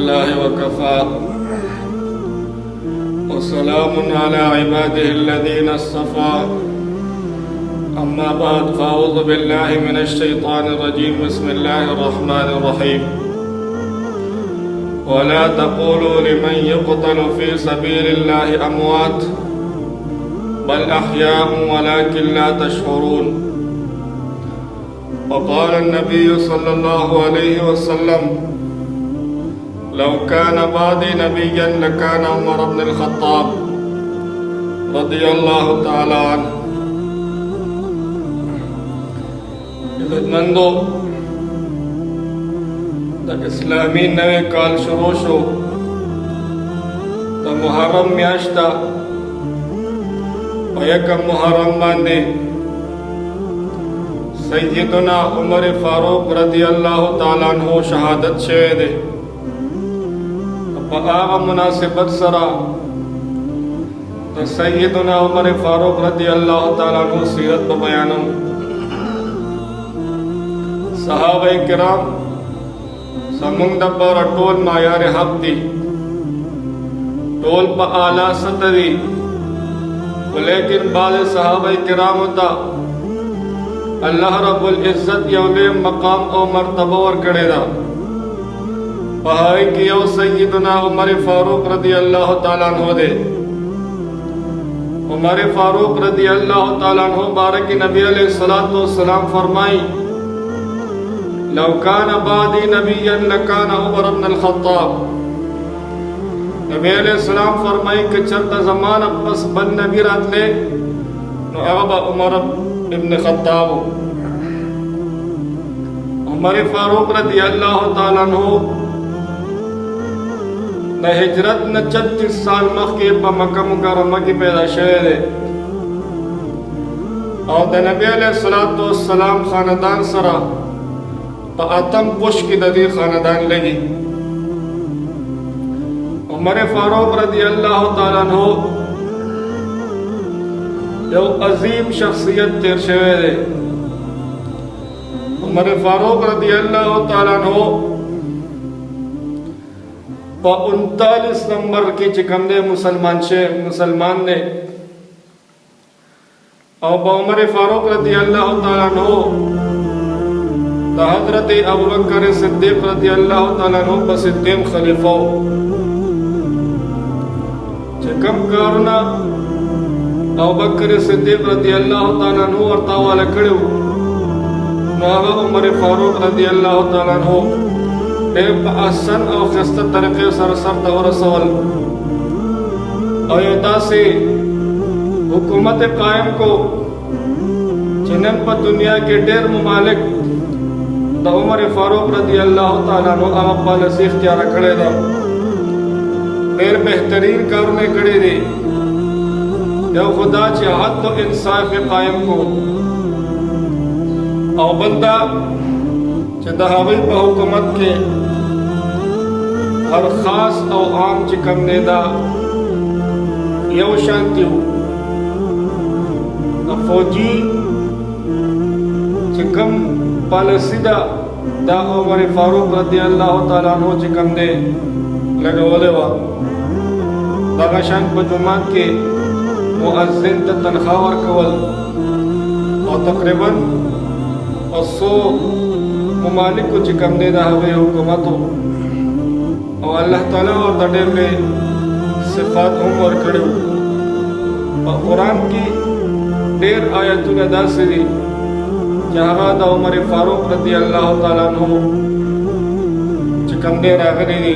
अल्हम्दुलिल्लाहि वकफ़ा वस्सलामुन अला इबादिहि अल्लज़ीना इस्तफ़ा अम्मा बाद फ़अऊज़ु बिल्लाहि मिनश शैतानिर रजीम बिस्मिल्लाहिर रहमानिर रहीम वला तक़ूलू लिमन युक़तलु फ़ी सबीलिल्लाहि अमवात बल अहयाउन वलाकिन ला तशऊरून। वक़ाल अन्नबिय्यु सल्लल्लाहु अलैहि वसल्लम लौ कान बादी नबिय्यन लकान उमर इब्नुल ख़त्ताब रज़ियल्लाहु तआला अन्हु। इज़्ज़तमंदो द इस्लामी नवे काल शुरू शो द मुहर्रम म्याश्ता यकम मुहर्रम बांधे सैयदना उमर फारूक रज़ियल्लाहु ताला अन्हु शहादत शवे दे। आगा मुनासिबत सरा तो सैयदना उमर फारूक रज़ियल्लाहु ताला अन्हु सीरत बयानम। सहाबा किराम समुंग दब्बर टोल मायार हक दी टोल पर आला सतरी, लेकिन बाद सहाबा किराम होता अल्लाह रब्बुल इज़्ज़त यौले मकाम और मर्तबा और कड़ेदा पहाई की यो सैयदना उमर फारूक रज़ियल्लाहु ताला अन्हु दे। उमर फारूक रज़ियल्लाहु ताला अन्हु बारक नबी अलैहिस्सलातु वस्सलाम फरमाई लौ कान बादी नबिय्यन लकान उमर इब्नुल ख़त्ताब। नबी अलैहिस्सलाम फरमाई कि चलता ज़मान बस बन नबी रात ले नो अबा उमर इब्न ख़त्ताब। उमर फारूक रज़ियल्लाहु ताला अन्हु न हिजरत न 36 साल मख्के पर मक्का मुकर्रमा की पैदा शवे दे और द नबी अलैहिस्सलातु वस्सलाम खानदान सरा पर आतम पुश की ददी खानदान लगी। उमर फारूक रज़ियल्लाहु ताला अन्हु यो अजीम शख्सियत तेर शवे दे। उमर फारूक रज़ियल्लाहु ताला अन्हु 39 नंबर की चिकंदे मुसलमान ने और उमर फारूक रज़ियल्लाहु ताला अन्हु हज़रत अबू बकर सिद्दीक़ रज़ियल्लाहु ताला अन्हु पर सिद्दीक़ खलीफा चिकम कारुना अबू बकर सिद्दीक़ रज़ियल्लाहु ताला अन्हु और तावाला कड़ो नागा उमर फारूक रज़ियल्लाहु ताला अन्हु एक आसन और खस्ता तरीके सर दौर सवाल अयोध्या से हुकूमत कायम को जिन्हन पर दुनिया के ढेर मुमालिक द उमर फारूक रज़ियल्लाहु ताला अन्हु आप पॉलिसी इख्तियार करे दा ढेर बेहतरीन कारने करे दे यो खुदा चाहत तो इंसाफ कायम को और बंदा चंदहावी पर हुकूमत के हर खास और आम चिकम नेदा यो शांति हो फौजी चिकम पॉलिसीदा दा उमर फारूक रज़ियल्लाहु ताला अन्हु चिकम दे लगवले वा दागाशान पर जुमात के मुअज्जिन त तनख्वाह और कवल और तकरीबन 100 मुमालिक को चिकम दे दा हवे हुकूमत हो और अल्लाह ताला और दडे में सिफात हम और खड़े और कुरान की ढेर आयतुन अदा से दी जहाँ उमर फारूक रज़ियल्लाहु ताला अन्हु चिकम दे रागरी दी